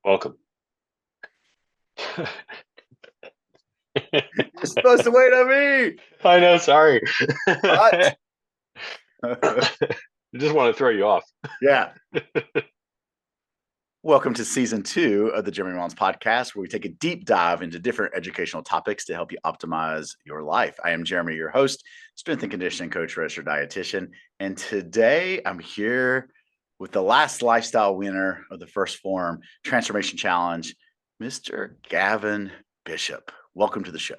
Welcome. You're supposed to wait on me. I know, sorry. What? I just want to throw you off. Yeah. Welcome to season 2 of the Jeremy Mullins podcast, where we take a deep dive into different educational topics to help you optimize your life. I am Jeremy, your host, strength and conditioning coach, registered dietitian. And today I'm here with the last lifestyle winner of the first Phorm Transformation Challenge, Mr. Gavin Bishop. Welcome to the show.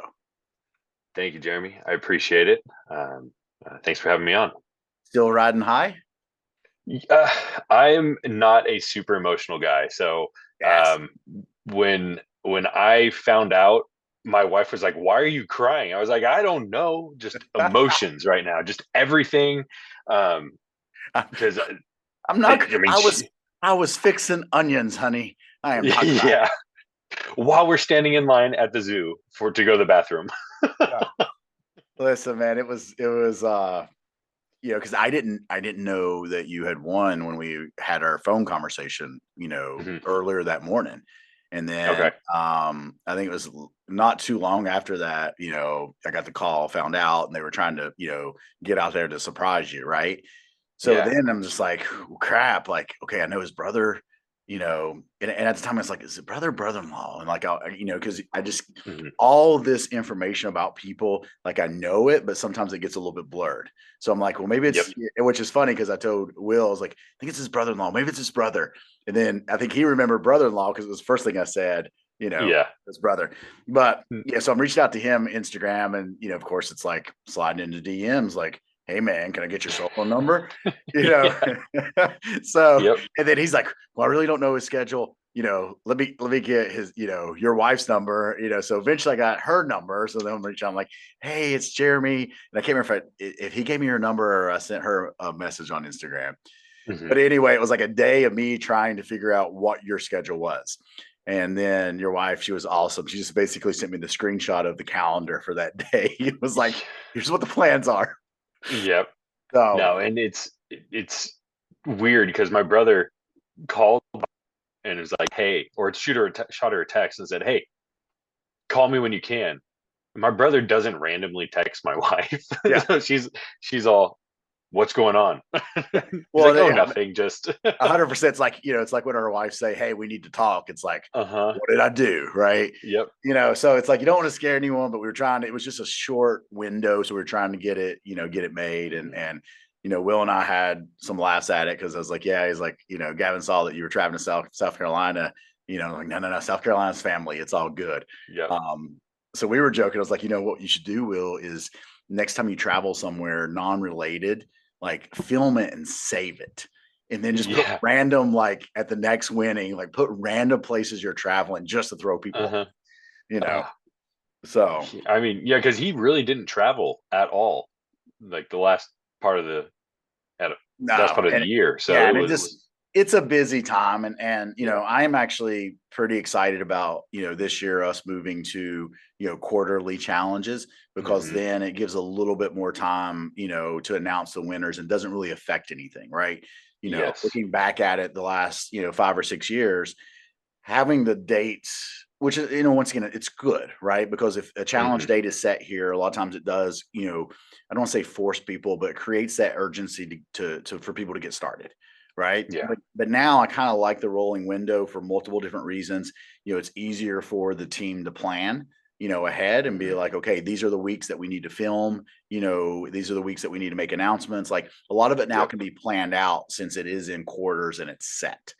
Thank you, Jeremy. I appreciate it. Thanks for having me on. Still riding high? Uh, I am not a super emotional guy. So Yes. when I found out, my wife was like, "Why are you crying?" I was like, "I don't know, just emotions right now, just everything." Because I'm not. I mean, I was fixing onions, honey. I am not crying. yeah. While we're standing in line at the zoo to go to the bathroom. Yeah. Listen, man, it was because I didn't know that you had won when we had our phone conversation, Mhm. earlier that morning. And then Okay. I think it was not too long after that, I got the call, found out, and they were trying to, get out there to surprise you, right? So Yeah. then I'm just like, crap, like, okay, I know his brother, and at the time I was like, is it brother-in-law? And like, because I just, Mhm. all this information about people, like I know it, but sometimes it gets a little bit blurred. So I'm like, well, maybe Yep. which is funny because I told Will, I was like, I think it's his brother-in-law, maybe it's his brother. And then I think he remembered brother-in-law because it was the first thing I said, Yeah. his brother. But Mm. yeah, so I'm reaching out to him Instagram, and of course it's like sliding into DMs like, hey man, can I get your cell phone number? You know. Yeah. So, Yep. and then he's like, well, I really don't know his schedule. Let me get his, your wife's number. So eventually I got her number. So then I'm reaching out, I'm like, hey, it's Jeremy. And I can't remember if he gave me her number or I sent her a message on Instagram. Mhm. But anyway, it was like a day of me trying to figure out what your schedule was. And then your wife, she was awesome. She just basically sent me the screenshot of the calendar for that day. It was like, here's what the plans are. Yep. So, No, and it's weird because my brother called and was like, "Hey," or shot her a text and said, "Hey, call me when you can." My brother doesn't randomly text my wife, yeah. so she's all, "What's going on?" He's Well, like, "Oh, yeah, nothing, just." 100%. It's like, it's like when our wives say, hey, we need to talk. It's like, Uh-huh. what did I do? Right. Yep. So it's like, you don't want to scare anyone, but we were trying to, it was just a short window. So we were trying to get it, get it made. And, Mhm. Will and I had some laughs at it because I was like, yeah, he's like, Gavin saw that you were traveling to South Carolina, like, no, South Carolina's family. It's all good. Yep. Um, so we were joking. I was like, what you should do, Will, is next time you travel somewhere non-related, like film it and save it. And then just put Yeah. random, like at the next winning, like put random places you're traveling just to throw people off, Uh-huh. you know? Uh, So I mean, yeah, because he really didn't travel at all, like the part of the at last no, part of the and year. So yeah, it and was, it's a busy time, and yeah. I am actually pretty excited about this year us moving to quarterly challenges because Hmm. then it gives a little bit more time to announce the winners and doesn't really affect anything, right? Yes. Looking back at it the last 5 or 6 years, having the dates, which is, once again, it's good, right? Because if a challenge Hmm. date is set here, a lot of times it does, I don't want to say force people, but it creates that urgency to for people to get started, right? Yeah. But now I kind of like the rolling window for multiple different reasons. It's easier for the team to plan, ahead and be Hmm. like, okay, these are the weeks that we need to film, these are the weeks that we need to make announcements. Like a lot of it now Yep. can be planned out since it is in quarters and it's set,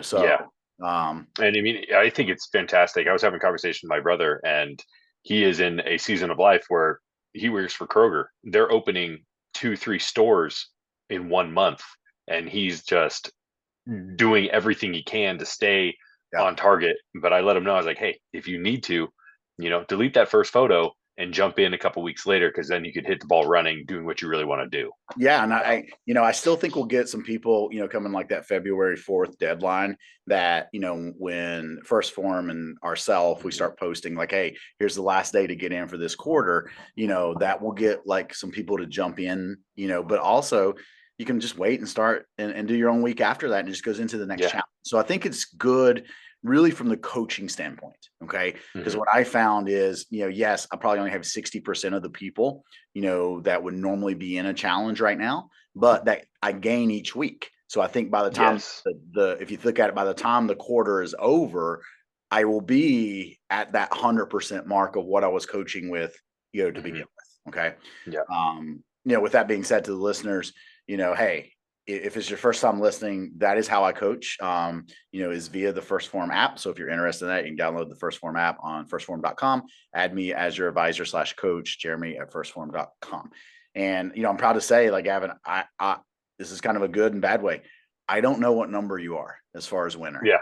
so Yeah. And I mean, I think it's fantastic. I was having a conversation with my brother, and he is in a season of life where he works for Kroger. They're opening 2, 3 stores in 1 month, and he's just doing everything he can to stay yeah. on target. But I let him know, I was like, hey, if you need to, delete that first photo and jump in a couple weeks later, because then you could hit the ball running, doing what you really want to do. Yeah, and So, I still think we'll get some people, coming like that February 4th deadline that, when First Forum and ourselves, we mhm. start posting like, hey, here's the last day to get in for this quarter, that will get like some people to jump in, but also you can just wait and start and do your own week after that and it just goes into the next Yeah. challenge. So I think it's good really from the coaching standpoint. Okay. Because Hmm. what I found is, yes, I probably only have 60% of the people, that would normally be in a challenge right now, but that I gain each week. So I think by the time Yes. if you look at it, by the time the quarter is over, I will be at that 100% mark of what I was coaching with, to Hmm. begin with. Okay. Yeah. With that being said to the listeners, hey, if it's your first time listening, that is how I coach, is via the First Form app. So if you're interested in that, you can download the First Form app on firstform.com, add me as your advisor / coach, Jeremy at firstform.com. And, I'm proud to say, like, Gavin, this is kind of a good and bad way. I don't know what number you are as far as winner. Yeah.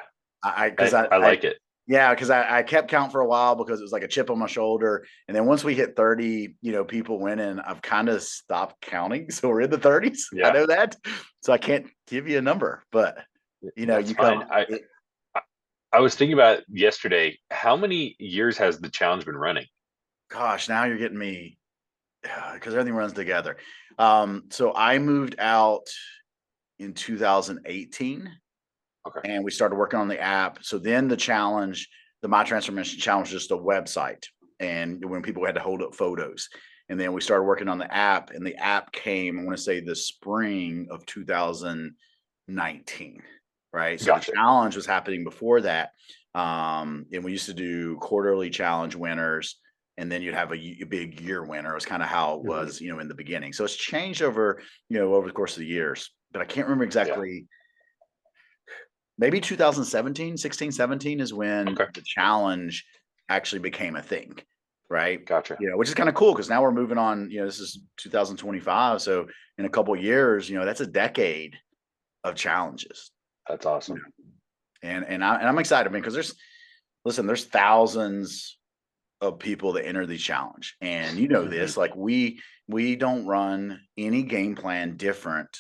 Because I like it. yeah, because I kept count for a while because it was like a chip on my shoulder. And then once we hit 30, people winning, I've kind of stopped counting. So we're in the 30s. I Yeah. know that. So I can't give you a number, but That's you fine. come I I was thinking about yesterday, how many years has the challenge been running? gosh, now you're getting me because everything runs together. So I moved out in 2018 Okay. and we started working on the app. So then the My Transformation Challenge, was just a website, and when people had to hold up photos, and then we started working on the app, and the app came, I want to say, the spring of 2019, right? So the Gotcha. challenge was happening before that, and we used to do quarterly challenge winners. And then you'd have a big year winner. It was kind of how it Hmm. was, in the beginning. So it's changed over, over the course of the years. But I can't remember Yeah. exactly. Maybe 2017, 16, 17 is when Okay. the challenge actually became a thing, right? Gotcha. Which is kind of cool because now we're moving on. This is 2025. So in a couple of years, that's a decade of challenges. That's You awesome. know, and I'm excited, because there's thousands of people that enter the challenge. And Hmm. this, like, we don't run any game plan different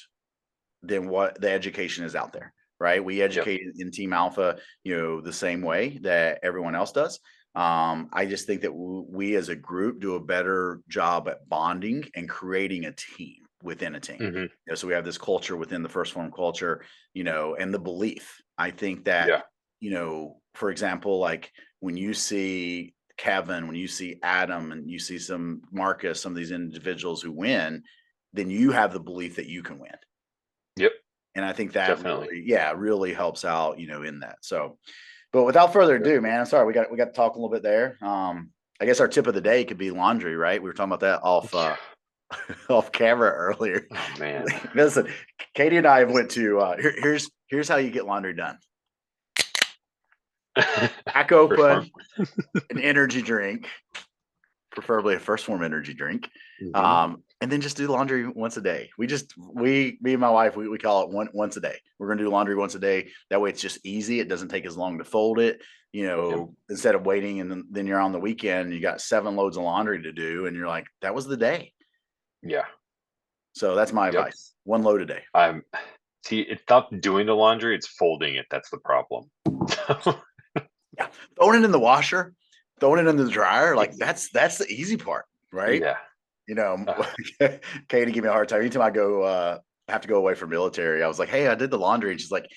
than what the education is out there, right? We Yep. educate in Team Alpha, the same way that everyone else does. I just think that we as a group do a better job at bonding and creating a team within a team. Hmm. So we have this culture within the First Form culture, and the belief. I think that, Yeah. for example, like when you see Kevin, when you see Adam, and you see some Marcus, some of these individuals who win, then you have the belief that you can win. Yep. And I think that Definitely. really, yeah, really helps out, in that. So, but without further Yep. ado, man, I'm sorry, we got to talk a little bit there. I guess our tip of the day could be laundry, right? We were talking about that off Yeah. off camera earlier. Oh man. Listen, Katie and I went to here's how you get laundry done. Crack First form. open an energy drink, preferably a First Form energy drink. Hmm. And then just do laundry once a day. Me and my wife, we call it once a day. We're going to do laundry once a day. That way it's just easy. It doesn't take as long to fold it, Yep. instead of waiting. And then you're on the weekend, and you got 7 loads of laundry to do. And you're like, that was the day. Yeah. So that's my Yep. advice. 1 load a day. I'm See, it's not doing the laundry, it's folding it. That's the problem. Yeah. Throwing it in the washer, throwing it in the dryer. Like Ex- that's the easy part, right? yeah. You know, Uh, Katie give me a hard time. Anytime I go, have to go away from military, I was like, hey, I did the laundry. And she's like,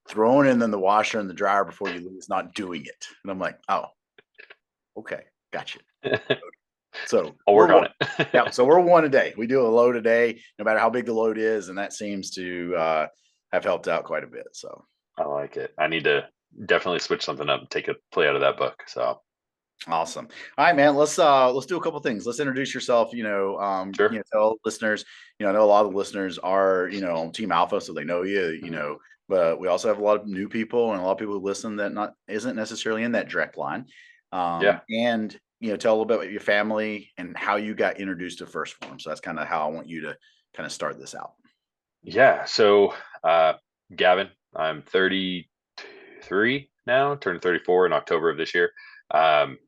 throwing it in the washer and the dryer before you leave is not doing it. And I'm like, oh, okay, gotcha. So I'll we're work on one. it. Yeah, so we're 1 a day. We do a load a day, no matter how big the load is, and that seems to have helped out quite a bit. So I like it. I need to definitely switch something up and take a play out of that book. So awesome. All right, man. Let's do a couple things. Let's introduce yourself. sure. Tell listeners. I know a lot of the listeners are on Team Alpha, so they know you. Mhm. But we also have a lot of new people and a lot of people who listen that not isn't necessarily in that direct line. Yeah. And tell a little bit about your family and how you got introduced to First Form. So that's kind of how I want you to kind of start this out. Yeah. So Gavin, I'm 33 now, turned 34 in October of this year. Um,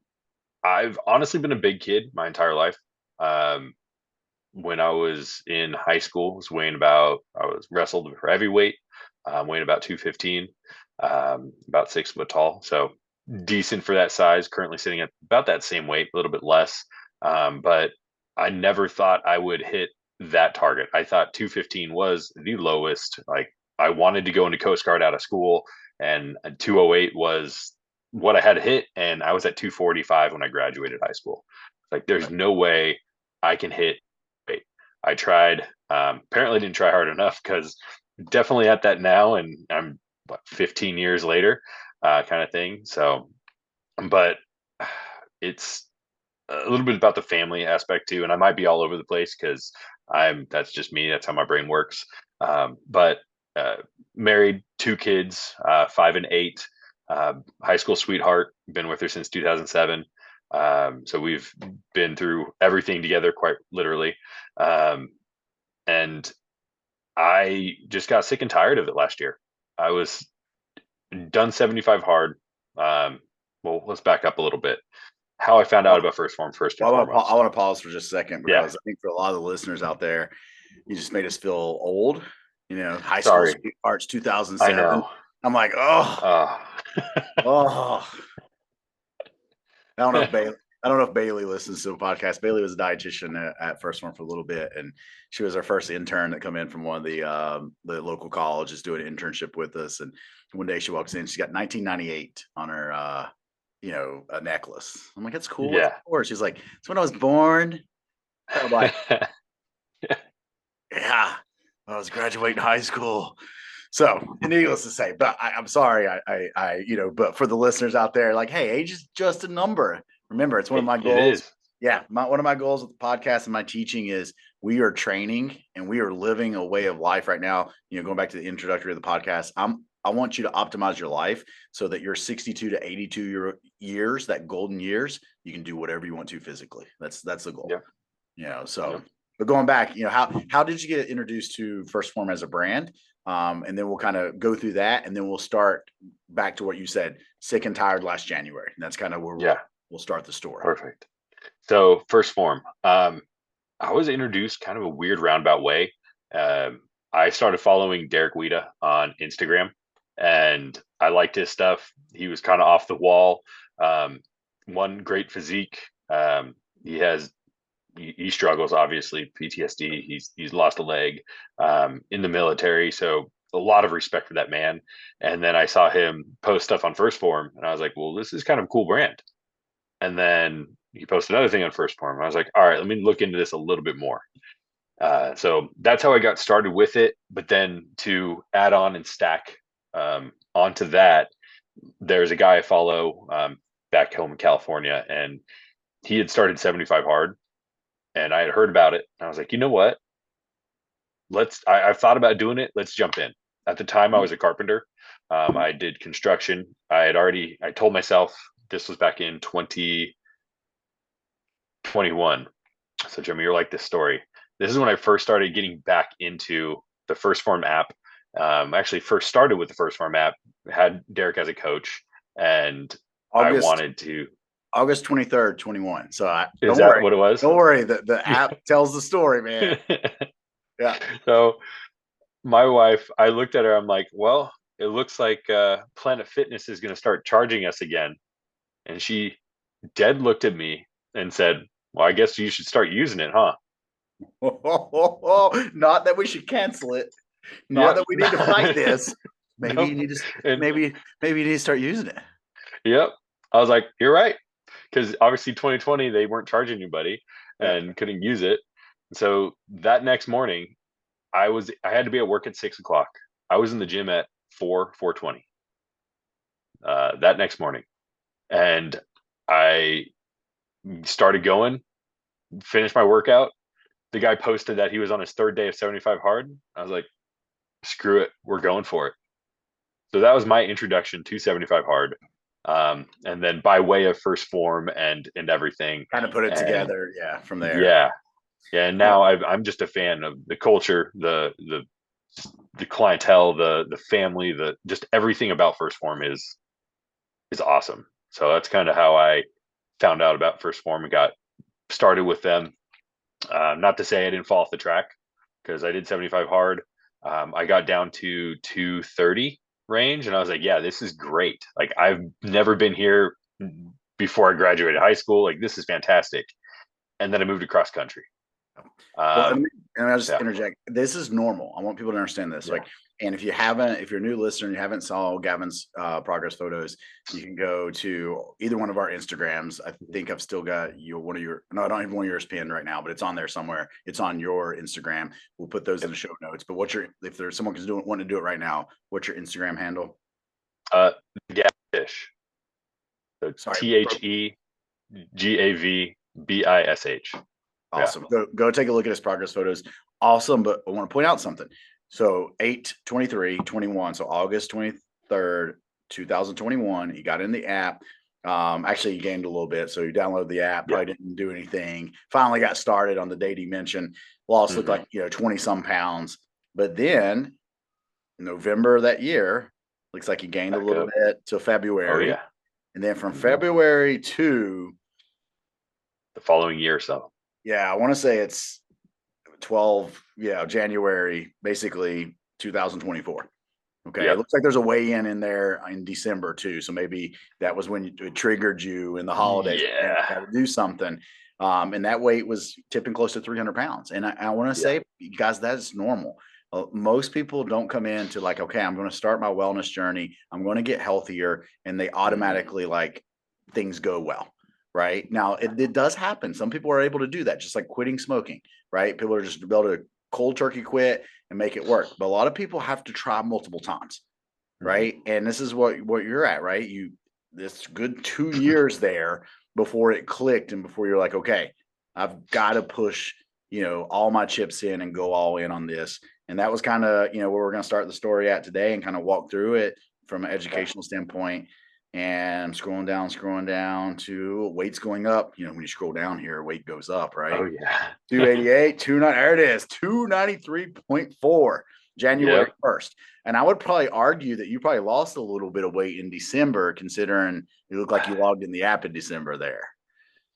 I've honestly been a big kid my entire life. Um, when I was in high school, I was wrestled for heavyweight, weighing about 215, about 6 foot tall. So decent for that size, currently sitting at about that same weight, a little bit less. But I never thought I would hit that target. I thought 215 was the lowest. Like I wanted to go into Coast Guard out of school. and 208 was what I had to hit, and I was at 245 when I graduated high school. Like, there's Right. no way I can hit weight. I tried. Apparently, didn't try hard enough because definitely at that now, and I'm 15 years later, kind of thing. So, but it's a little bit about the family aspect too, and I might be all over the place because that's just me. That's how my brain works. But uh, married, two kids, 5 and 8, high school sweetheart. Been with her since 2007. So we've been through everything together, quite literally. Um, and I just got sick and tired of it last year. I was done 75 hard. Um, well, let's back up a little bit. How I found out about First Form, first and Well, I foremost. want to pause for just a second Yeah, because I think for a lot of the listeners out there, you just made us feel old. High school sorry. sweethearts, I 2007. know. I'm like, oh, Uh, oh. I don't know if Bailey. I don't know if Bailey listens to the podcast. Bailey was a dietitian at First One for a little bit, and she was our first intern that come in from one of the local colleges doing an internship with us. And one day she walks in, she's got 1998 on her, a necklace. I'm like, that's cool. What's yeah. for? She's like, it's when I was born. I'm like, yeah, I was graduating high school. So, needless to say, but I'm sorry, but for the listeners out there, like, hey, age is just a number. Remember, it's one of my It goals. is. Yeah, one of my goals with the podcast and my teaching is we are training and we are living a way of life right now. Going back to the introductory of the podcast, I want you to optimize your life so that your 62 to 82 years, that golden years, you can do whatever you want to physically. That's the goal. Yeah. So, Yep. but going back, how did you get introduced to First Form as a brand? And then we'll kind of go through that, and then we'll start back to what you said, sick and tired last January. And that's kind of where Yeah. we'll start the story. Perfect. So First Form. I was introduced kind of a weird roundabout way. I started following Derek Weeda on Instagram, and I liked his stuff. He was kind of off the wall. Um, one great physique. He has he struggles, obviously, PTSD. He's lost a leg in the military, so a lot of respect for that man. And then I saw him post stuff on First Form, and I was like, well, this is kind of a cool brand. And then he posted another thing on First Form, and I was like, all right, let me look into this a little bit more. So that's how I got started with it. But then to add on and stack onto that, there's a guy I follow back home in California, and he had started 75 hard, and I had heard about it. And I was like, you know what? I've thought about doing it. Let's jump in. At the time, I was a carpenter. I did construction. I told myself this was back in 2021. So, Jimmy, you're like this story. This is when I first started getting back into the First Form app. I actually first started with the First Form app, had Derek as a coach, and I August wanted to. August 23rd, 21. So Is don't that worry. what it was? Don't worry. The app tells the story, man. Yeah. So my wife, I looked at her, I'm like, well, it looks like Planet Fitness is going to start charging us again. And she dead looked at me and said, well, I guess you should start using it, huh? Not that we should cancel it. Not Yep. that we need to fight this. Maybe Nope. you need to And maybe you need to start using it. yep. I was like, you're right. Because obviously 2020, they weren't charging anybody Yeah. and couldn't use it. So that next morning, I had to be at work at 6 o'clock. I was in the gym at 4:20 that next morning. And I started going, finished my workout. The guy posted that he was on his third day of 75 hard. I was like, screw it, we're going for it. So that was my introduction to 75 hard. And then by way of First Form and everything. Kind of put it And together. Yeah. From there. yeah, yeah. And now I'm just a fan of the culture, the clientele, the family, the just everything about First Form is awesome. So that's kind of how I found out about First Form and got started with them. Not to say I didn't fall off the track because I did 75 hard. I got down to 230 range, and I was like, yeah, this is great. Like, I've never been here before I graduated high school. Like, this is fantastic. And then I moved to cross country. Well, Um, and I'll just yeah. interject. This is normal. I want people to understand this. Yeah. Like, and if you're a new listener and you haven't saw Gavin's progress photos, you can go to either one of our Instagrams. I think I've still got no, I don't have one of yours pinned right now, but it's on there somewhere. It's on your Instagram. We'll put those in Yep. the show notes. But if there's someone who's wanting to do it right now, what's your Instagram handle? Uh, Gavin Bish. So Sorry. THEGAVBISH. Yeah. Awesome. Go take a look at his progress photos. Awesome. But I want to point out something. So 8/23/21. So August 23rd, 2021. He got in the app. Actually, he gained a little bit. So he downloaded the app, Yeah. probably didn't do anything. Finally got started on the date he mentioned. Lost looked like 20 some pounds. But then November that year, looks like he gained a Back little up. bit to Oh February. yeah. And then from Mhm. February to The following year or so. I want to say it's January, basically 2024. Okay. It Yep. looks like there's a weigh in there in December too. So maybe that was when it triggered you in the holidays. Man, I Yeah. got to do something. And that weight was tipping close to 300 pounds. And I want to Yeah. say, guys, that's normal. Most people don't come into like, okay, I'm going to start my wellness journey. I'm going to get healthier. And they automatically like things go well. Right now, it does happen. Some people are able to do that, just like quitting smoking. Right. People are just able to cold turkey quit and make it work. But a lot of people have to try multiple times, Mhm. right? And this is what you're at, right? You this good 2 years there before it clicked and before you're like, okay, I've got to push, all my chips in and go all in on this. And that was kind of, where we're going to start the story at today and kind of walk through it from an Yeah. educational standpoint. And scrolling down to weights going up. When you scroll down here, weight goes up, right? Oh yeah. 288, 29. There it is, 293.4, January Yep. 1st. And I would probably argue that you probably lost a little bit of weight in December, considering you look like you logged in the app in December there.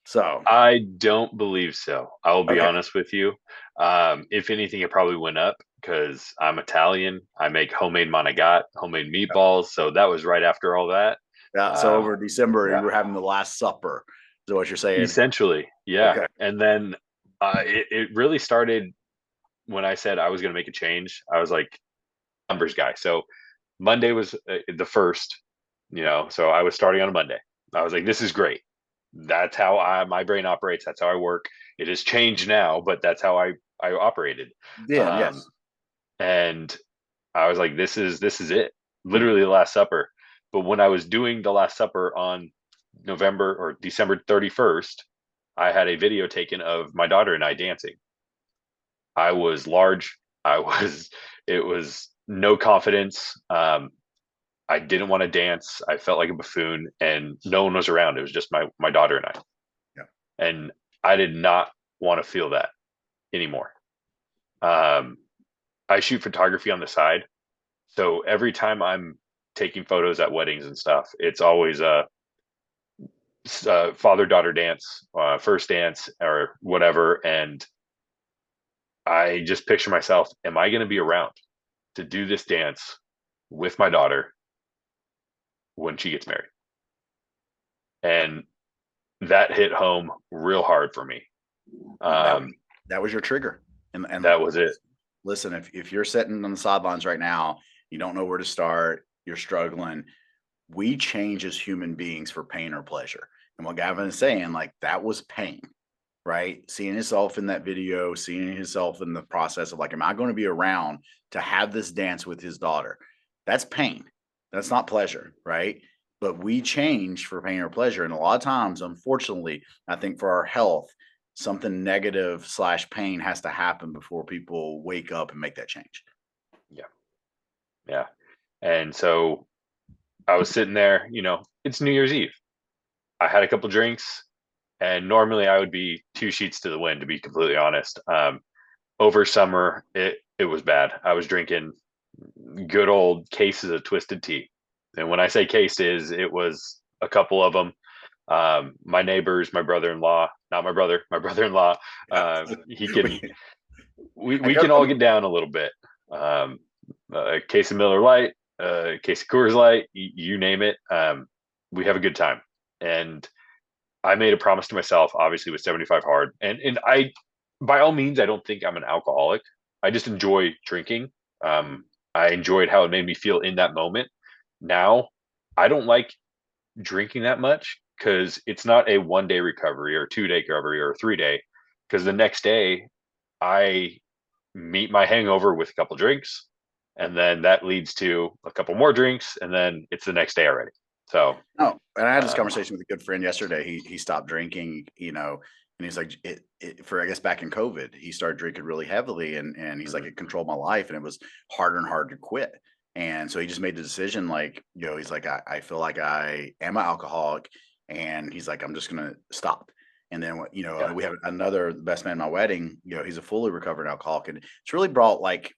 So, I don't believe so. I will be okay. honest with you. If anything, it probably went up because I'm Italian. I make homemade manigat, homemade meatballs. So that was right after all that. Yeah. So Um, over December, you yeah, were having the Last Supper. Is what you're saying? essentially, yeah. Okay. And then it really started when I said I was going to make a change. I was like, numbers guy. So Monday was the first, so I was starting on a Monday. I was like, this is great. That's how my brain operates. That's how I work. It has changed now, but that's how I operated. Then, Um, yes. and I was like, this is it. Literally the Last Supper. But when I was doing the Last Supper on November or December 31st, I had a video taken of my daughter and I dancing. I was large. I was, it was no confidence. I didn't want to dance. I felt like a buffoon and no one was around. It was just my daughter and I. Yeah. And I did not want to feel that anymore. Um, I shoot photography on the side. So every time I'm taking photos at weddings and stuff, it's always a father daughter dance, first dance or whatever. And I just picture myself, am I going to be around to do this dance with my daughter when she gets married? And that hit home real hard for me. That Um, that was your trigger. And that was it. listen, if you're sitting on the sidelines right now, you don't know where to start, you're struggling, we change as human beings for pain or pleasure. And what Gavin is saying, like that was pain, right? Seeing himself in that video, seeing himself in the process of like, am I going to be around to have this dance with his daughter? That's pain. That's not pleasure, right? But we change for pain or pleasure. And a lot of times, unfortunately, I think for our health, something negative slash pain has to happen before people wake up and make that change. Yeah. Yeah. And so I was sitting there, it's New Year's Eve. I had a couple drinks and normally I would be two sheets to the wind, to be completely honest. Over summer, it was bad. I was drinking good old cases of twisted tea. And when I say cases, it was a couple of them. My neighbors, my brother-in-law, not my brother, my brother-in-law, Yeah. he can, We- I we got can all get down a little bit. Um, a case of Miller Lite, a case of Coors Light, you name it. We have a good time. And I made a promise to myself, obviously with 75 hard. And I by all means, I don't think I'm an alcoholic. I just enjoy drinking. I enjoyed how it made me feel in that moment. Now, I don't like drinking that much because it's not a 1 day recovery or 2 day recovery or 3 day. Because the next day, I meet my hangover with a couple drinks, and then that leads to a couple more drinks, and then it's the next day already. So, Oh, and I had this uh, conversation with a good friend yesterday. He stopped drinking, and he's like, for I guess back in COVID, he started drinking really heavily, and he's like, mhm, it controlled my life, and it was harder and harder to quit. And so he just made the decision, like, he's like, I feel like I am an alcoholic, and he's like, I'm just gonna stop. And then, yeah, we have another the best man at my wedding. He's a fully recovered alcoholic, and it's really brought like,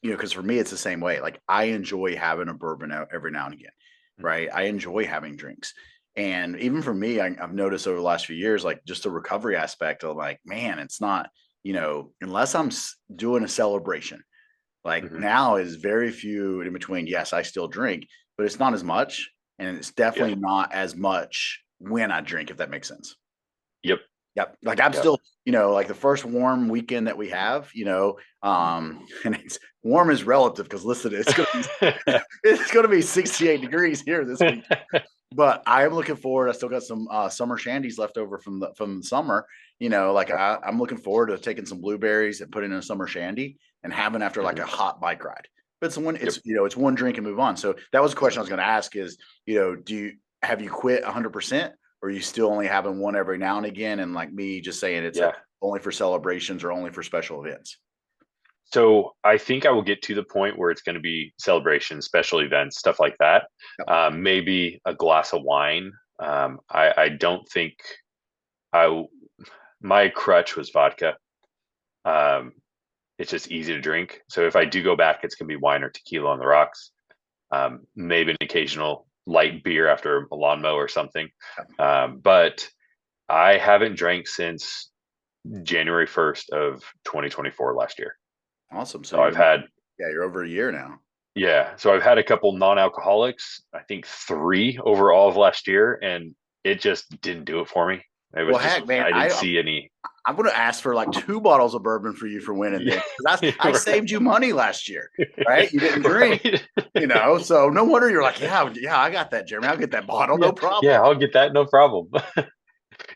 because for me, it's the same way. Like, I enjoy having a bourbon every now and again, mhm, right? I enjoy having drinks. And even for me, I've noticed over the last few years, like just the recovery aspect of like, man, it's not, unless I'm doing a celebration, like mhm, now is very few in between. Yes, I still drink, but it's not as much. And it's yeah, definitely not as much when I drink, if that makes sense. yep, Yep. Like I'm yep, still, like the first warm weekend that we have, mhm. and it's warm is relative because listen, it's gonna be 68 degrees here this week. But I am looking forward. I still got some summer shandies left over from the summer. Like Okay, I'm looking forward to taking some blueberries and putting in a summer shandy and having after like mhm, a hot bike ride. But yep. it's one drink and move on. So that was a question I was going to ask is, do you have you quit 100%, or are you still only having one every now and again? And like me just saying it's Yeah. only for celebrations or only for special events. So I think I will get to the point where it's going to be celebrations, special events, stuff like that. Yep. Maybe a glass of wine. I don't think I my crutch was vodka. Um, it's just easy to drink. So if I do go back, it's gonna be wine or tequila on the rocks. Maybe an occasional light beer after a lawn mow or something. Yep. But I haven't drank since January 1st of 2024 last year. Awesome. So So you're I've had you're over a year now. Yeah, so I've had a couple non-alcoholics, I think three over all of last year, and it just didn't do it for me. It was Well, just heck, man, I didn't see any. I'm gonna ask for like 2 bottles of bourbon for you for winning Yeah, then, 'cause I right, saved you money last year, right? You didn't drink, right. so no wonder you're like, "Yeah, yeah, I got that, Jeremy. I'll get that bottle, Yeah, no yeah, problem." I'll get that, no problem.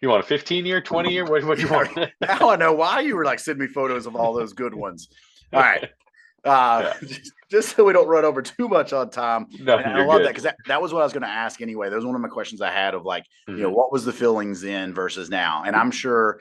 You want a 15-year, 20-year? What do you Yeah, want? now I know why you were like, "Send me photos of all those good ones." All right, Yeah, just so we don't run over too much on time, no, and I you're love that good. because that was what I was gonna ask anyway. That was one of my questions I had of like, Mhm. what was the feelings then versus now? And I'm sure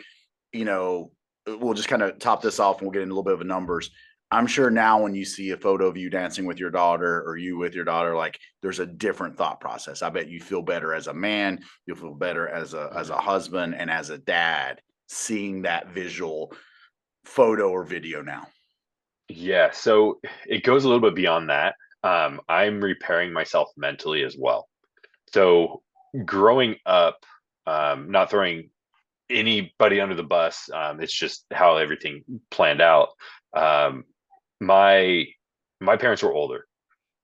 you know, we'll just kind of top this off and we'll get into a little bit of numbers. I'm sure now when you see a photo of you dancing with your daughter or you with your daughter, like there's a different thought process. I bet you feel better as a man, you'll feel better as Mhm. a husband and as a dad seeing that visual photo or video now. Yeah, so it goes a little bit beyond that. I'm repairing myself mentally as well. So growing up, not throwing anybody under the bus. It's just how everything planned out. Um, my my parents were older.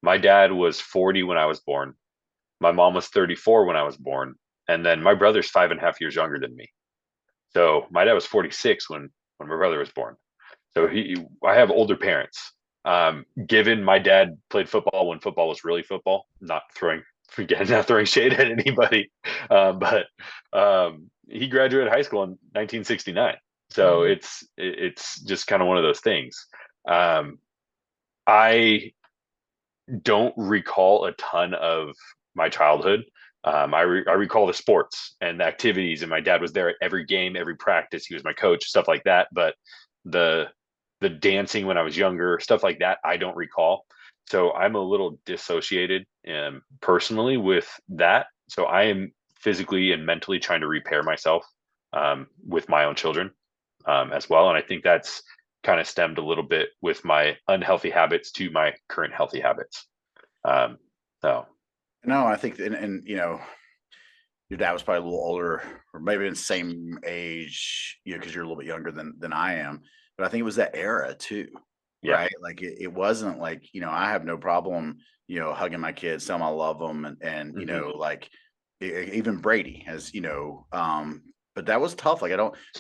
My dad was 40 when I was born. My mom was 34 when I was born, and then my brother's 5.5 years younger than me. So my dad was 46 when my brother was born. So Okay. I have older parents. Given my dad played football when football was really football, not throwing again, not throwing shade at anybody, but he graduated high school in 1969. So it's just kind of one of those things. Um, I don't recall a ton of my childhood. I recall the sports and the activities, and my dad was there at every game, every practice. He was my coach, stuff like that. But the the dancing when I was younger, stuff like that, I don't recall. So I'm a little dissociated personally with that. So I am physically and mentally trying to repair myself with my own children as well. And I think that's kind of stemmed a little bit with my unhealthy habits to my current healthy habits. Um, so No, I think, and your dad was probably a little older, or maybe in the same age, because you're a little bit younger than I am. But I think it was that era too, yeah, right? Like it wasn't like, I have no problem, hugging my kids, telling them I love them, and hmm like even Brady has, but that was tough. Like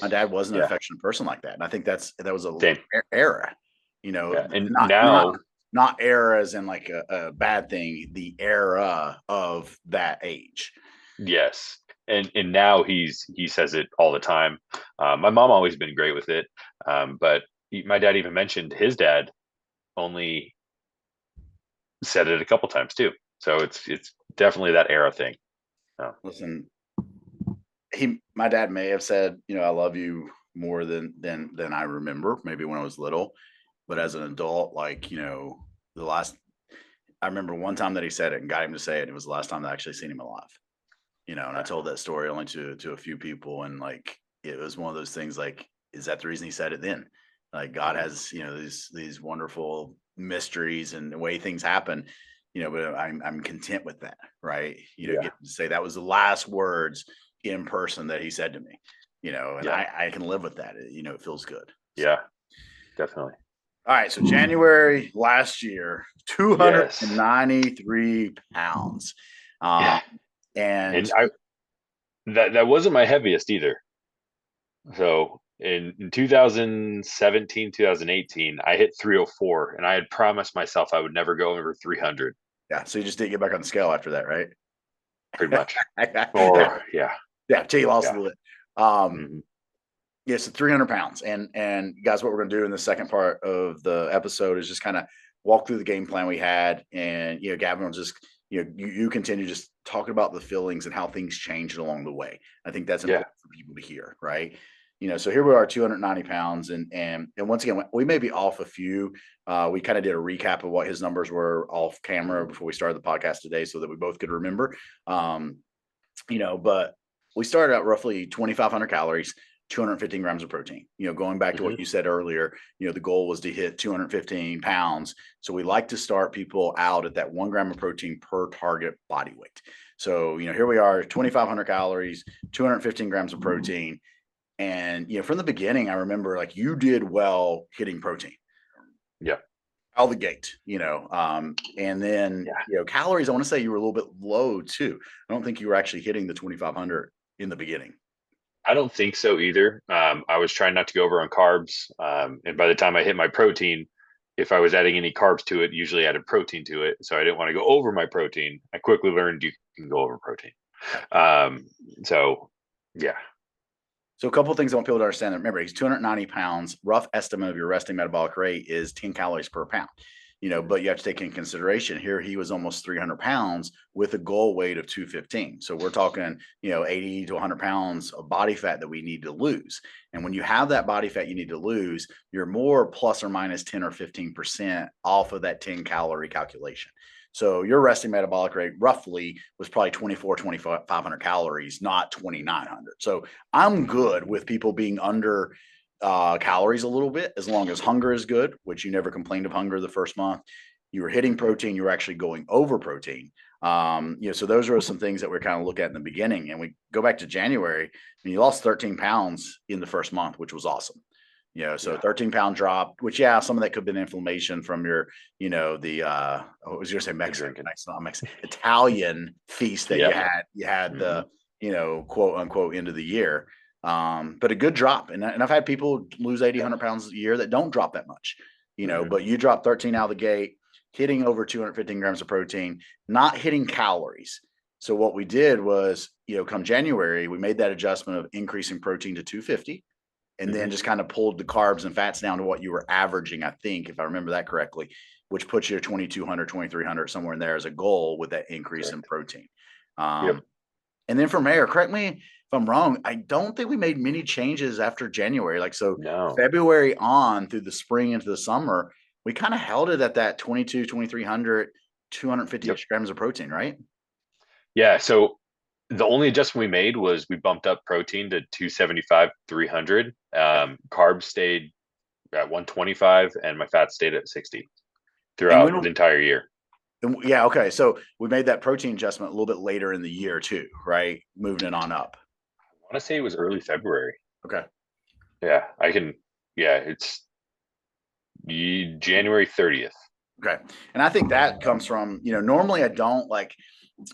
my dad wasn't an Yeah. affectionate person like that. And I think that was a Same. era, Yeah. And not, now, era as in like a bad thing, the era of that age. yes. And now he says it all the time. My mom always been great with it. But my dad even mentioned his dad only said it a couple times too. So it's definitely that era thing. Oh, Listen, my dad may have said, I love you more than I remember, maybe when I was little, but as an adult, like, the last, I remember one time that he said it and got him to say it. It was the last time I actually seen him alive, and I yeah. told that story only to a few people. And like, it was one of those things like, is that the reason he said it then? Like God Mhm. has, these wonderful mysteries and the way things happen, but I'm content with that. Right. Yeah. Get to say that was the last words in person that he said to me, and Yeah. I can live with that. It feels good. So, Yeah. Definitely. all right. So January last year, Yes. 293 pounds. Um, Yeah. and And that wasn't my heaviest either. So in 2017, 2018, I hit 304 and I had promised myself I would never go over 300 yeah, so you just didn't get back on the scale after that, right? pretty much. Yeah, Or yeah. yeah, till you lost a Yeah. little bit. Hmm. Yeah, so 300 pounds. And guys, what we're gonna do in the second part of the episode is just kind of walk through the game plan we had. And Gavin will just, you continue just talking about the feelings and how things changed along the way. I think that's Yeah. important for people to hear, right? So here we are, 290 pounds, and once again, we may be off a few. We kind of did a recap of what his numbers were off camera before we started the podcast today, so that we both could remember. Um, but we started out roughly 2,500 calories, 215 grams of protein. Going back to Hmm. what you said earlier, the goal was to hit 215 pounds. So we like to start people out at that 1 gram of protein per target body weight. So, here we are, 2,500 calories, 215 grams of protein. And, from the beginning, I remember like you did well hitting protein Yeah. out of the gate, and then, Yeah. calories, I want to say you were a little bit low too. I don't think you were actually hitting the 2,500 in the beginning. I don't think so either. I was trying not to go over on carbs. And by the time I hit my protein, if I was adding any carbs to it, usually added protein to it. So I didn't want to go over my protein. I quickly learned you can go over protein. Um, so yeah. So a couple of things I want people to understand. Remember, he's 290 pounds. Rough estimate of your resting metabolic rate is 10 calories per pound. But you have to take in consideration here he was almost 300 pounds with a goal weight of 215. So we're talking, 80 to 100 pounds of body fat that we need to lose. And when you have that body fat you need to lose, you're more plus or minus 10 or 15% off of that 10-calorie calculation. So your resting metabolic rate roughly was probably 2,500 calories, not 2,900. So I'm good with people being under calories a little bit, as long as hunger is good, which you never complained of hunger the first month. You were hitting protein, you were actually going over protein. So those are some things that we're kind of look at in the beginning. And we go back to January, and you lost 13 pounds in the first month, which was awesome. So Yeah. 13-pound drop, which, some of that could have been inflammation from your, the what was you gonna say, Been Mexican, drinking. not Mexican, Italian feast that you Yep. had. You had Hmm. the, quote unquote end of the year. But a good drop. And I've had people lose 80, Yeah. 100 pounds a year that don't drop that much, Hmm. but you drop 13 out of the gate, hitting over 215 grams of protein, not hitting calories. So what we did was, come January, we made that adjustment of increasing protein to 250, and Hmm. then just kind of pulled the carbs and fats down to what you were averaging, I think, if I remember that correctly, which puts you at 2,200, 2,300, somewhere in there as a goal with that increase in Correct. protein. Yep. And then from there, correct me if I'm wrong, I don't think we made many changes after January. Like, so No. February on through the spring into the summer, we kind of held it at that 22, 2,300, 250 Yep. ish grams of protein, right? Yeah. So the only adjustment we made was we bumped up protein to 275, 300. Yeah. Carbs stayed at 125 and my fat stayed at 60 And throughout the when, entire year. yeah, okay. So we made that protein adjustment a little bit later in the year too, right? Moving it on up. I want to say it was early February. Okay. Yeah, I can. Yeah, it's January 30th. Okay. And I think that comes from, normally I don't like,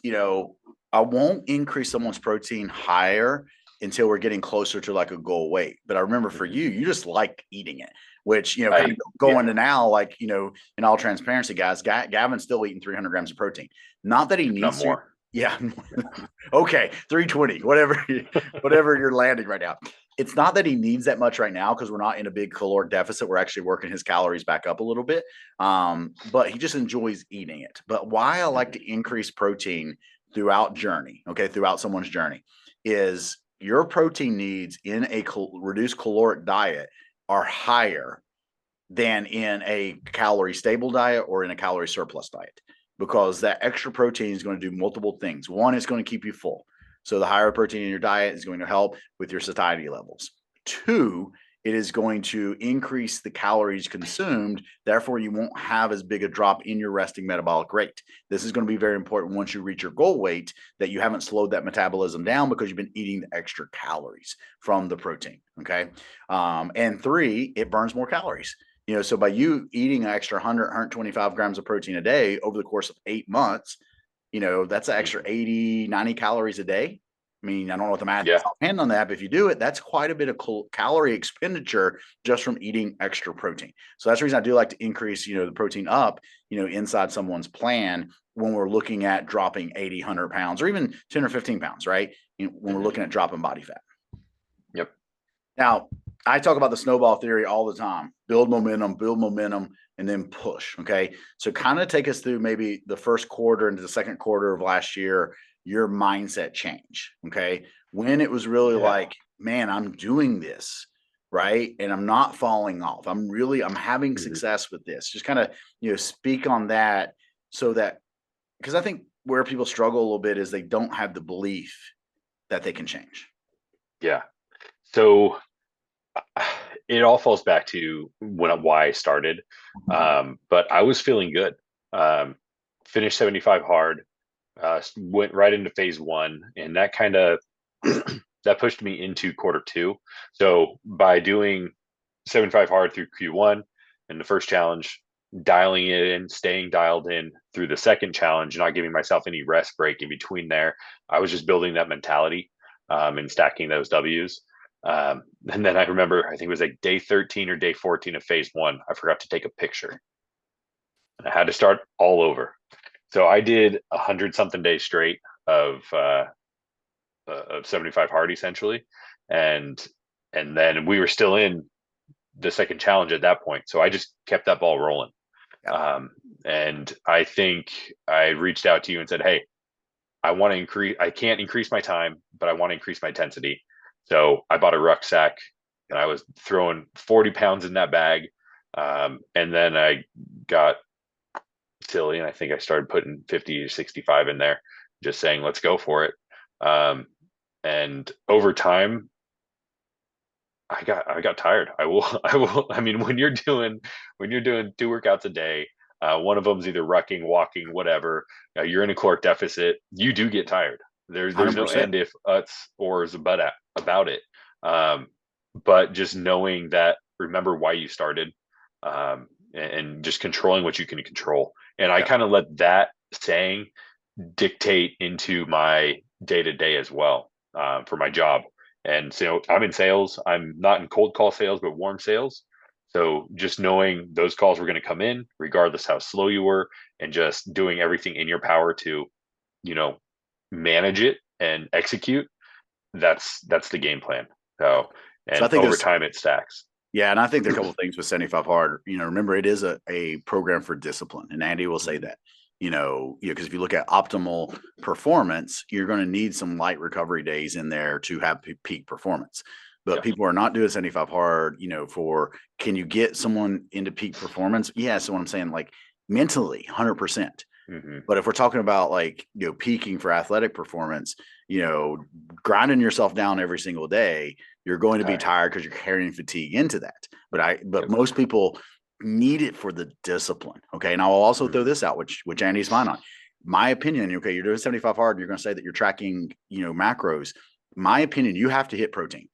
you know, I won't increase someone's protein higher until we're getting closer to like a goal weight. But I remember for Mhm. you just like eating it, which, kind of Yeah, going to now, like, in all transparency, guys, Gavin's still eating 300 grams of protein. Not that he if not needs to. more. Yeah. Okay. 320, whatever you're landing right now. It's not that he needs that much right now because we're not in a big caloric deficit. We're actually working his calories back up a little bit. But he just enjoys eating it. But why I like Mhm. to increase protein throughout someone's journey, is your protein needs in a reduced caloric diet are higher than in a calorie stable diet or in a calorie surplus diet, because that extra protein is going to do multiple things. One, it's going to keep you full. So the higher protein in your diet is going to help with your satiety levels. Two, it is going to increase the calories consumed. Therefore, you won't have as big a drop in your resting metabolic rate. This is going to be very important once you reach your goal weight, that you haven't slowed that metabolism down because you've been eating the extra calories from the protein. Okay. And three, it burns more calories. So by you eating an extra 100, 125 grams of protein a day over the course of 8 months, that's an extra Mhm. 80, 90 calories a day. I mean, I don't know what the math is Yeah. offhand on that, but if you do it, that's quite a bit of calorie expenditure just from eating extra protein. So that's the reason I do like to increase, the protein up, inside someone's plan when we're looking at dropping 80, 100 pounds or even 10 or 15 pounds, right? When we're Mhm. looking at dropping body fat. Yep. Now, I talk about the snowball theory all the time: build momentum, and then push. Okay. So, kind of take us through maybe the first quarter into the second quarter of last year, your mindset change. Okay. When it was really Yeah. like, man, I'm doing this, right? And I'm not falling off. I'm having Mhm. success with this. Just kind of, speak on that, so that, because I think where people struggle a little bit is they don't have the belief that they can change. Yeah. So it all falls back to why I started. But I was feeling good. Um, Finished 75 hard, went right into phase one, and that kind of that pushed me into quarter two. So by doing 75 hard through Q1 and the first challenge, dialing it in, staying dialed in through the second challenge, not giving myself any rest break in between there, I was just building that mentality, and stacking those W's. And then I remember, I think it was like day 13 or day 14 of phase one, I forgot to take a picture. I had to start all over. So I did 100 something days straight of 75 hard essentially, and then we were still in the second challenge at that point. So I just kept that ball rolling. Yeah. Um, and I think I reached out to you and said, "Hey, I want to increase. I can't increase my time, but I want to increase my intensity." So I bought a rucksack, and I was throwing 40 pounds in that bag. And then I got silly, and I think I started putting 50 to 65 in there, just saying, "Let's go for it." Um, and over time, I got tired. I mean, when you're doing two workouts a day, one of them's either rucking, walking, whatever. You're in a caloric deficit. You do get tired. There's no 100%. and if, uts, ors, about it. Um, but just knowing that, remember why you started, and just controlling what you can control. And I Yeah. kind of let that saying dictate into my day to day as well, for my job. And so I'm in sales. I'm not in cold call sales, but warm sales. So just knowing those calls were going to come in, regardless how slow you were, and just doing everything in your power to, you know, manage it and execute. That's the game plan. So, So I and think over there's time it stacks. Yeah, and I think there are a couple of things with 75 hard. Remember, it is a program for discipline, and Andy will say Mhm. that. Because if you look at optimal performance, you're going to need some light recovery days in there to have peak performance. But Yes. people are not doing 75 hard, for, can you get someone into peak performance? Yeah. So what I'm saying, like, mentally, 100%. Hmm. But if we're talking about, like, peaking for athletic performance, you know, grinding yourself down every single day, you're going to be Tired. tired because you're carrying fatigue into that. But Yep. most people need it for the discipline. Okay. And I'll also throw Hmm. this out, which Andy's fine on. My opinion, okay, you're doing 75 hard, you're going to say that you're tracking, macros. My opinion, you have to hit protein.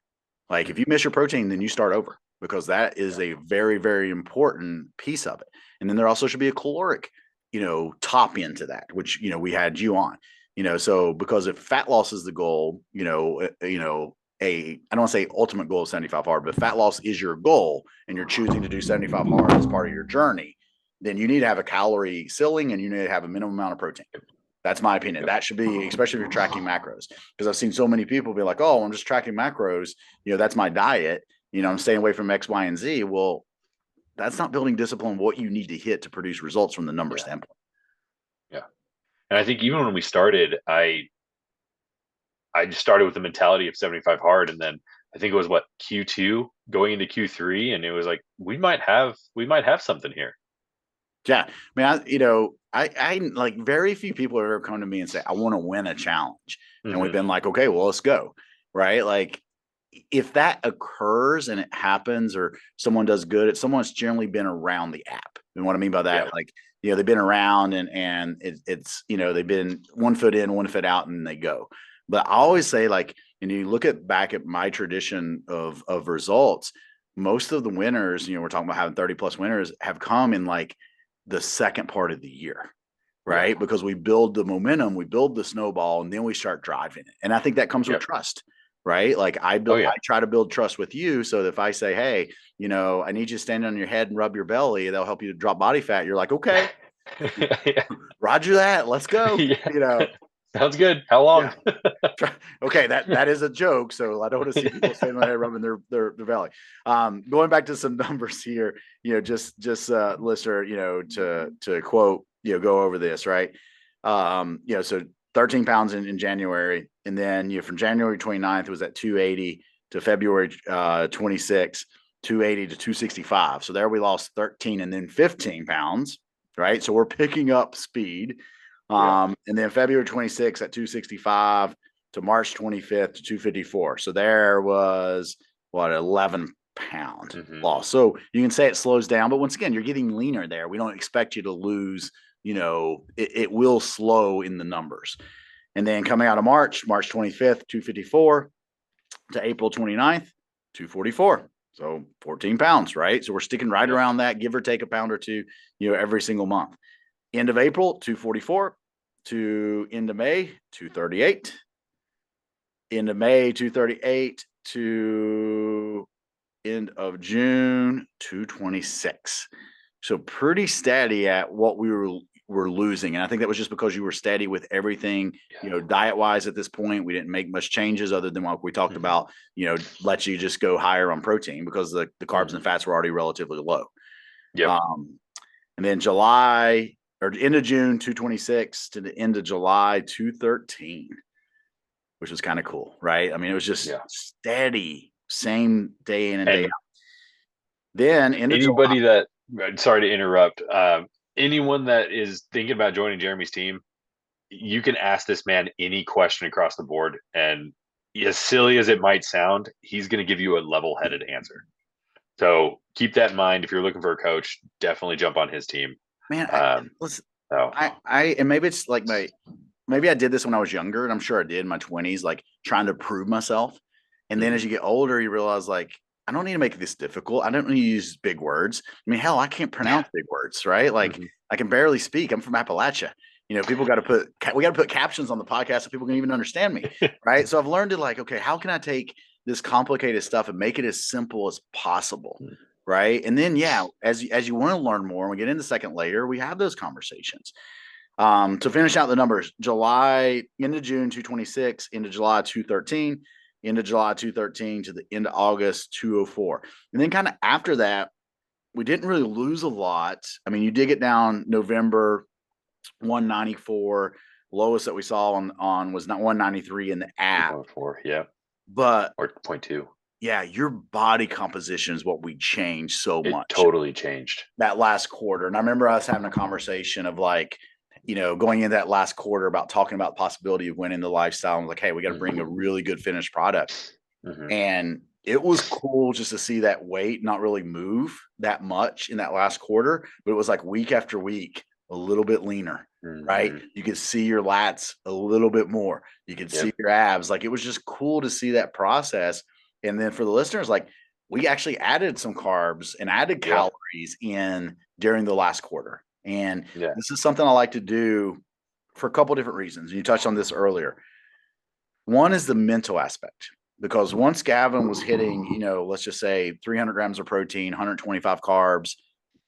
Like, if Hmm. you miss your protein, then you start over, because that is Yep. a very, very important piece of it. And then there also should be a caloric, top into that, which, we had you on, so because if fat loss is the goal, I don't want to say ultimate goal of 75 hard, but fat loss is your goal and you're choosing to do 75 hard as part of your journey, then you need to have a calorie ceiling and you need to have a minimum amount of protein. That's my opinion. That should be, especially if you're tracking macros, because I've seen so many people be like, oh, I'm just tracking macros. That's my diet. I'm staying away from X, Y, and Z. Well, that's not building discipline, what you need to hit to produce results from the number standpoint. Yeah. And I think even when we started, I just started with the mentality of 75 hard. And then I think it was Q2 going into Q3. And it was like, we might have something here. Yeah. I mean, I like very few people have ever come to me and say, I want to win a challenge. And we've been like, okay, well, let's go. Right. Like if that occurs and it happens or someone does good, it's someone's generally been around the app. And what I mean by that, like, they've been around and it's, they've been 1 foot in, 1 foot out and they go. But I always say, like, and you look back at my tradition of results, most of the winners, we're talking about having 30 plus winners, have come in like the second part of the year, right? Because we build the momentum, we build the snowball, and then we start driving it. And I think that comes with trust, right? Like I try to build trust with you so that if I say, hey, I need you to stand on your head and rub your belly, that'll help you to drop body fat. You're like, okay, Roger that. Let's go. Sounds good. How long? Okay, that is a joke. So I don't want to see people standing on their head rubbing their belly. Going back to some numbers here, just listener, to quote, go over this, right? So 13 pounds in January, and then from January 29th it was at 280 to February 26, 280 to 265. So there we lost 13 and then 15 pounds, right? So we're picking up speed. And then February 26th at 265 to March 25th to 254. So there was 11 pound loss. So you can say it slows down, but once again, you're getting leaner there. We don't expect you to lose, it will slow in the numbers. And then coming out of March 25th, 254 to April 29th, 244. So 14 pounds, right? So we're sticking right around that, give or take a pound or two, every single month. End of April, 244 to end of May, 238. End of May, 238 to end of June, 226. So pretty steady at what we were losing. And I think that was just because you were steady with everything, diet wise at this point. We didn't make much changes other than what we talked about, let you just go higher on protein because the carbs and fats were already relatively low. And then July or end of June, 226 to the end of July, 213, which was kind of cool, right? I mean, it was just steady, same day in and day out. Then anybody sorry to interrupt, anyone that is thinking about joining Jeremy's team, you can ask this man any question across the board. And as silly as it might sound, he's going to give you a level-headed answer. So keep that in mind. If you're looking for a coach, definitely jump on his team. Man, and maybe it's like maybe I did this when I was younger, and I'm sure I did in my 20s, like trying to prove myself. And then as you get older, you realize like, I don't need to make this difficult. I don't need to use big words. I mean, hell, I can't pronounce big words, right? Like I can barely speak. I'm from Appalachia. People we got to put captions on the podcast so people can even understand me, right? So I've learned to like, okay, how can I take this complicated stuff and make it as simple as possible? Right. And then, as you want to learn more and we get into second layer, we have those conversations. To finish out the numbers, July into June, 226, into July, 213, into July, 213 to the end of August, 204. And then kind of after that, we didn't really lose a lot. I mean, you did get down November, 194. Lowest that we saw on was not 193 in the app. 2.4, but or 0.2. Yeah, your body composition is what we changed so much. It totally changed that last quarter. And I remember us having a conversation of like, going in that last quarter about talking about the possibility of winning the lifestyle. And like, hey, we got to bring a really good finished product. And it was cool just to see that weight not really move that much in that last quarter, but it was like week after week, a little bit leaner, right? You could see your lats a little bit more. You could see your abs. Like it was just cool to see that process. And then for the listeners, like we actually added some carbs and added calories in during the last quarter. And this is something I like to do for a couple of different reasons. You touched on this earlier. One is the mental aspect. because once Gavin was hitting, let's just say 300 grams of protein, 125 carbs,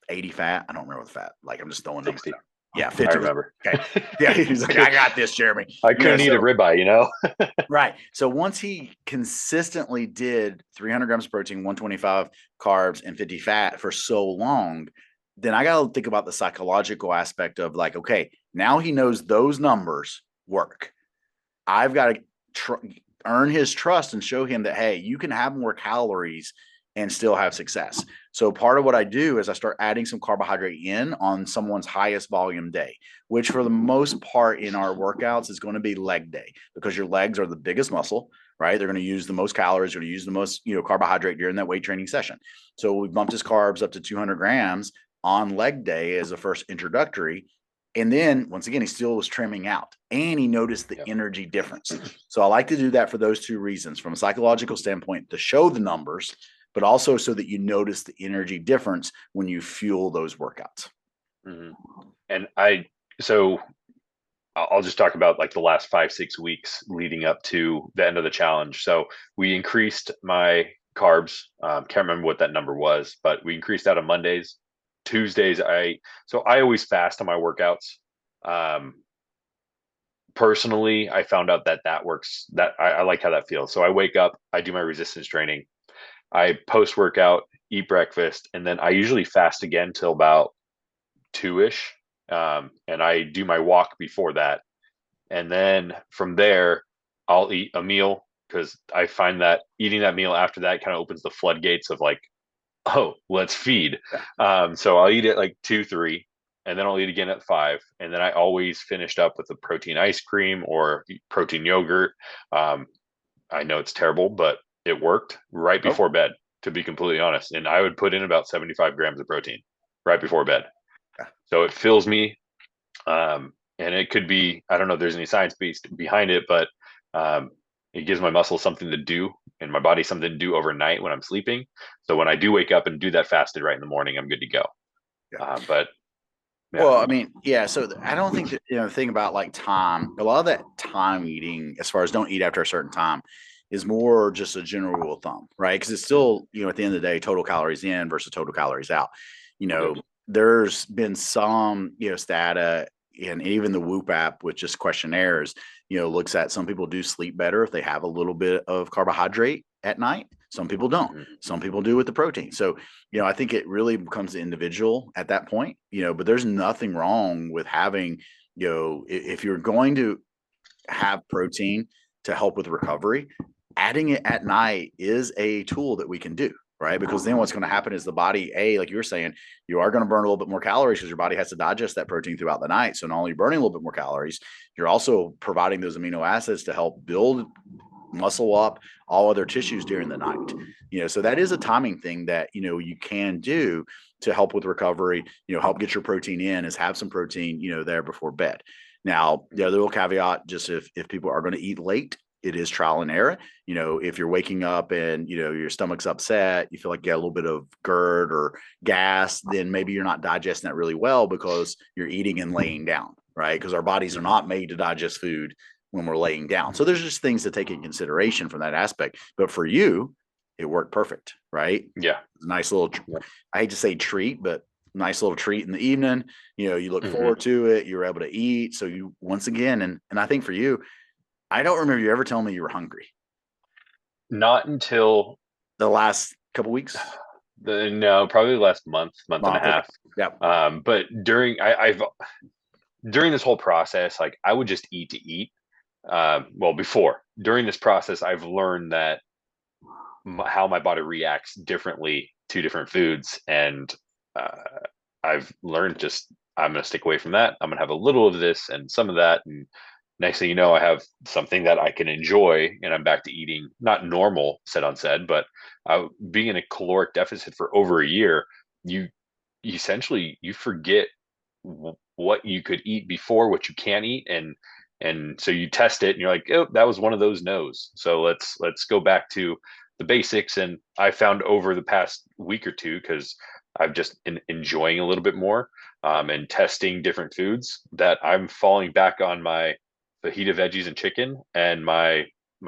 80 fat. I don't remember the fat. Like I'm just throwing numbers 60. out. Yeah, I 50 was remember. okay. Yeah, he's like, I got this, Jeremy. I couldn't eat a So ribeye, right. So once he consistently did 300 grams of protein, 125 carbs, and 50 fat for so long, then I got to think about the psychological aspect of like, okay, now he knows those numbers work. I've got to earn his trust and show him that, hey, you can have more calories and still have success. So part of what I do is I start adding some carbohydrate in on someone's highest volume day, which for the most part in our workouts is going to be leg day, because your legs are the biggest muscle, right? They're going to use the most calories, they're going to use the most, carbohydrate during that weight training session. So we bumped his carbs up to 200 grams on leg day as a first introductory. And then once again, he still was trimming out and he noticed the energy difference. So I like to do that for those two reasons, from a psychological standpoint, to show the numbers, but also so that you notice the energy difference when you fuel those workouts. Mm-hmm. And so I'll just talk about like the last 5-6 weeks leading up to the end of the challenge. So we increased my carbs. Can't remember what that number was, but we increased that on Mondays. Tuesdays, I always fast on my workouts. Personally, I found out that works. That I like how that feels. So I wake up, I do my resistance training, I post workout, eat breakfast, and then I usually fast again till about 2-ish. And I do my walk before that. And then from there, I'll eat a meal, because I find that eating that meal after that kind of opens the floodgates of like, oh, let's feed. So I'll eat it like 2, 3, and then I'll eat again at 5. And then I always finished up with a protein ice cream or protein yogurt. Um, I know it's terrible, but it worked right Oh, before bed, to be completely honest. And I would put in about 75 grams of protein right before bed. yeah. So it fills me. And it could be, I don't know if there's any science based behind it, but um, it gives my muscles something to do and my body something to do overnight when I'm sleeping. So when I do wake up and do that fasted right in the morning, I'm good to go. Yeah. But yeah. Well, I mean, yeah. So I don't think that, the thing about like time, a lot of that time eating, as far as don't eat after a certain time, is more just a general rule of thumb, right? Because it's still, at the end of the day, total calories in versus total calories out. You know, Yep. there's been some, stata, and even the Whoop app with just questionnaires, looks at some people do sleep better if they have a little bit of carbohydrate at night. Some people don't. Mhm. Some people do with the protein. So, I think it really becomes individual at that point, but there's nothing wrong with having, if you're going to have protein to help with recovery, adding it at night is a tool that we can do, right? Because then what's going to happen is the body, like you were saying, you are going to burn a little bit more calories because your body has to digest that protein throughout the night. So not only burning a little bit more calories, you're also providing those amino acids to help build muscle up all other tissues during the night. So that is a timing thing that you can do to help with recovery, help get your protein in, is have some protein there before bed. Now the other little caveat, just if people are going to eat late, it is trial and error. If you're waking up and your stomach's upset, you feel like you got a little bit of GERD or gas, then maybe you're not digesting that really well because you're eating and laying down, right? Because our bodies are not made to digest food when we're laying down. So there's just things to take in consideration from that aspect. But for you, it worked perfect, right? Yeah. Nice little, I hate to say treat, but nice little treat in the evening. You look Mm-hmm. forward to it. You're able to eat. So you, once again, and I think for you, I don't remember you ever telling me you were hungry Not until the last couple weeks. no, probably the last month and a Month. Okay. half. Yep. But during this whole process, like I would just eat to eat. Well, before, during this process, I've learned that how my body reacts differently to different foods, and uh, I've learned just I'm going to stick away from that. I'm going to have a little of this and some of that, and next thing you know, I have something that I can enjoy, and I'm back to eating not normal, said on said, but being in a caloric deficit for over a year, you essentially you forget what you could eat before, what you can't eat, and so you test it, and you're like, oh, that was one of those no's. So let's go back to the basics. And I found over the past week or two, because I've just been enjoying a little bit more and testing different foods, that I'm falling back on my fajita veggies and chicken and my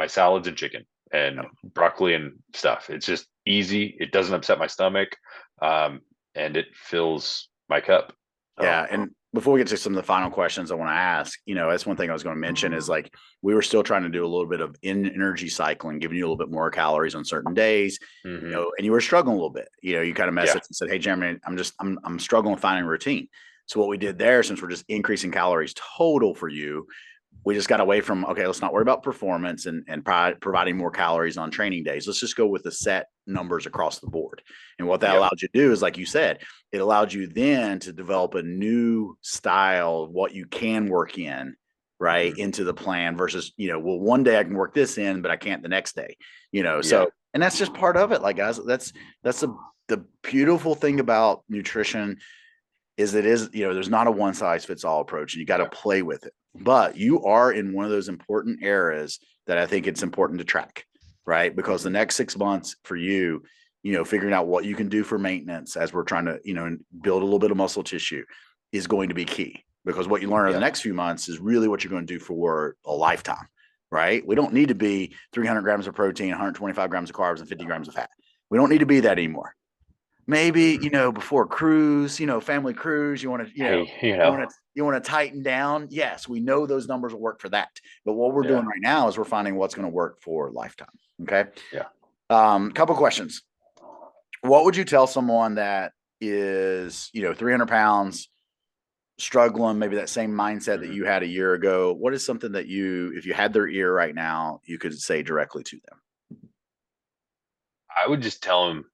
salads and chicken. and broccoli and stuff. It's just easy. It doesn't upset my stomach. And it fills my cup. So Yeah. And before we get to some of the final questions I want to ask, that's one thing I was going to mention is like we were still trying to do a little bit of energy cycling, giving you a little bit more calories on certain days, and you were struggling a little bit. You kind of yeah, messaged and said, "Hey, Jeremy, I'm struggling finding a routine." So what we did there, since we're just increasing calories total for you, we just got away from, okay, let's not worry about performance and providing more calories on training days. Let's just go with the set numbers across the board. And what that yep, allowed you to do is, like you said, it allowed you then to develop a new style of what you can work in, right, into the plan versus, well, one day I can work this in, but I can't the next day, yeah, so, and that's just part of it. Like, guys, the beautiful thing about nutrition is there's not a one size fits all approach, and you got to play with it. But you are in one of those important eras that I think it's important to track, right? Because the next 6 months for you, figuring out what you can do for maintenance as we're trying to, build a little bit of muscle tissue is going to be key, because what you learn over the yep, next few months is really what you're going to do for a lifetime, right? We don't need to be 300 grams of protein, 125 grams of carbs, and 50 grams of fat. We don't need to be that anymore. Maybe, before a cruise, family cruise, you want to, hey, you want to tighten down. Yes, we know those numbers will work for that. But what we're yeah, doing right now is we're finding what's going to work for lifetime. Okay. yeah. Couple questions. What would you tell someone that is, 300 pounds, struggling, maybe that same mindset that you had a year ago? What is something that if you had their ear right now, you could say directly to them? I would just tell them,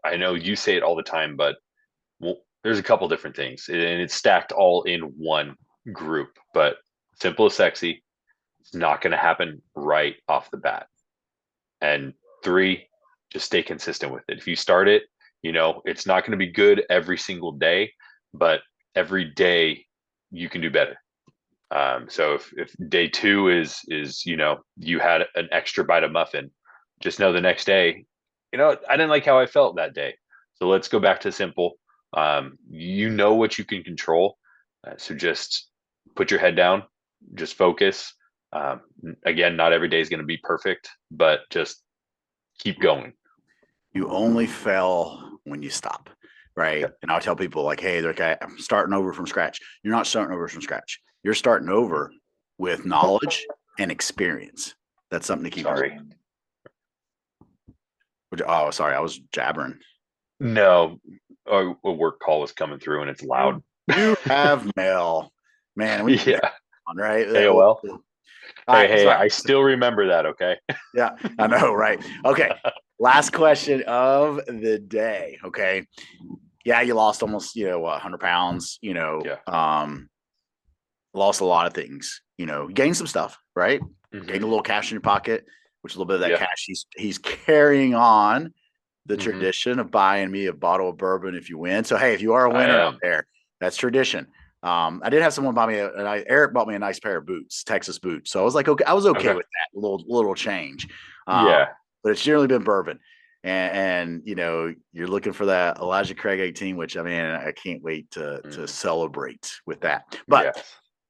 I know you say it all the time, but well, there's a couple different things, and it's stacked all in one group. But simple is sexy. It's not going to happen right off the bat. And three, just stay consistent with it. If you start it, it's not going to be good every single day, but every day you can do better. So if day two is you had an extra bite of muffin, just know the next day, I didn't like how I felt that day. So let's go back to simple. You know what you can control. So just put your head down, just focus. Again, not every day is going to be perfect, but just keep going. You only fail when you stop, right? Yep. And I'll tell people like, hey, okay, I'm starting over from scratch. You're not starting over from scratch. You're starting over with knowledge and experience. That's something to keep in Sorry. mind. Oh, sorry, I was jabbering. No, a work call was coming through and it's loud. You have mail, man. We Yeah. on right. AOL. All Hey, right, hey, sorry. I still remember that. Okay. Yeah, I know, right? Okay, last question of the day. Okay, yeah, you lost almost 100 pounds. Yeah. Lost a lot of things. Gained some stuff, right? Gained a little cash in your pocket, which a little bit of that Yeah. cash he's carrying on the hmm tradition of buying me a bottle of bourbon if you win. So hey, if you are a I winner out am. there, that's tradition. I did have someone buy me Eric bought me a nice pair of boots, Texas boots. So I was like, okay, I was okay Okay. with that little change. Um, Yeah. but it's generally been bourbon. And you're looking for that Elijah Craig 18, which I mean, I can't wait to hmm celebrate with that. But Yes.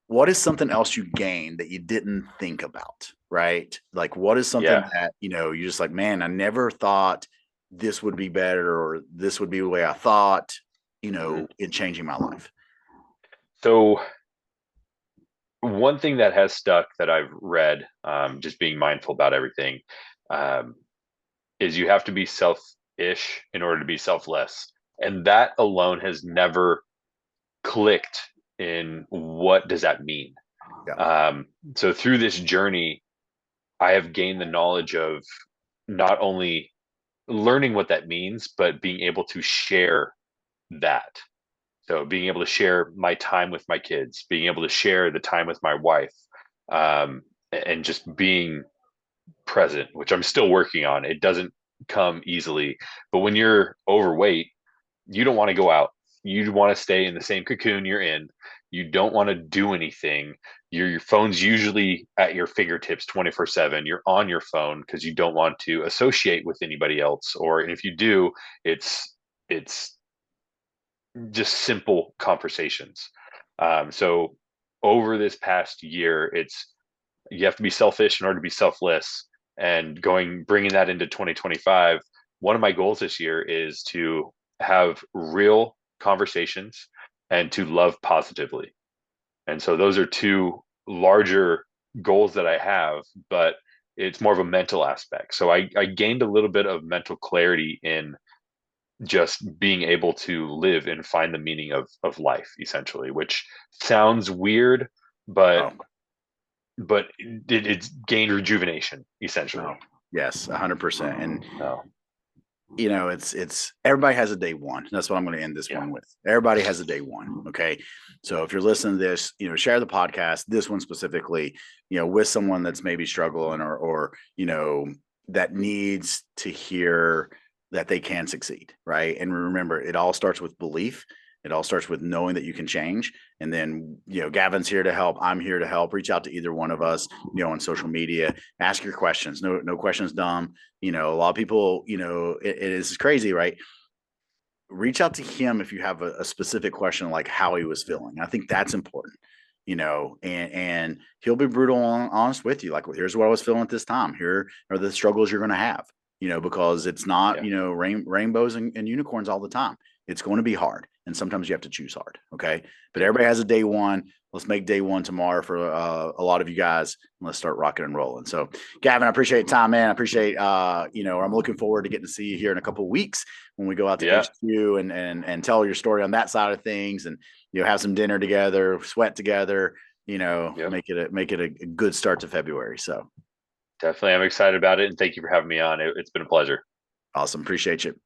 what is something else you gained that you didn't think about, right? Like, what is something Yeah. that, you're just like, man, I never thought this would be better or this would be the way I thought, hmm in changing my life? So one thing that has stuck that I've read, just being mindful about everything, um, is you have to be selfish in order to be selfless, and that alone has never clicked in what does that mean. Yeah. So through this journey, I have gained the knowledge of not only learning what that means, but being able to share that. So being able to share my time with my kids, being able to share the time with my wife, and just being present, which I'm still working on. It doesn't come easily, but when you're overweight, you don't want to go out. You want to stay in the same cocoon you're in. You don't want to do anything. Your phone's usually at your fingertips 24/7. You're on your phone because you don't want to associate with anybody else. Or if you do, it's just simple conversations. So over this past year, you have to be selfish in order to be selfless. And bringing that into 2025, one of my goals this year is to have real conversations and to love positively. And so those are two larger goals that I have, but it's more of a mental aspect. So I gained a little bit of mental clarity in just being able to live and find the meaning of life, essentially, which sounds weird, but Oh, it's gained rejuvenation, essentially. oh, yes, 100%. And So it's everybody has a day one. That's what I'm going to end this yeah, one with. Everybody has a day one. Okay. So if you're listening to this, share the podcast, this one specifically, with someone that's maybe struggling or, that needs to hear that they can succeed. Right. And remember, it all starts with belief. It all starts with knowing that you can change. And then, Gavin's here to help. I'm here to help. Reach out to either one of us, on social media. Ask your questions. No questions dumb. A lot of people, it is crazy, right? Reach out to him if you have a specific question like how he was feeling. I think that's important, and he'll be brutal and honest with you. Like, well, here's what I was feeling at this time. Here are the struggles you're going to have, because it's not, yeah, rainbows and unicorns all the time. It's going to be hard. And sometimes you have to choose hard. Okay. But everybody has a day one. Let's make day one tomorrow for a lot of you guys. And let's start rocking and rolling. So, Gavin, I appreciate your time, man. I appreciate, I'm looking forward to getting to see you here in a couple of weeks when we go out to yeah, HQ and tell your story on that side of things, and have some dinner together, sweat together, yep. make it a good start to February. So Definitely. I'm excited about it. And thank you for having me on. It's been a pleasure. awesome. Appreciate you.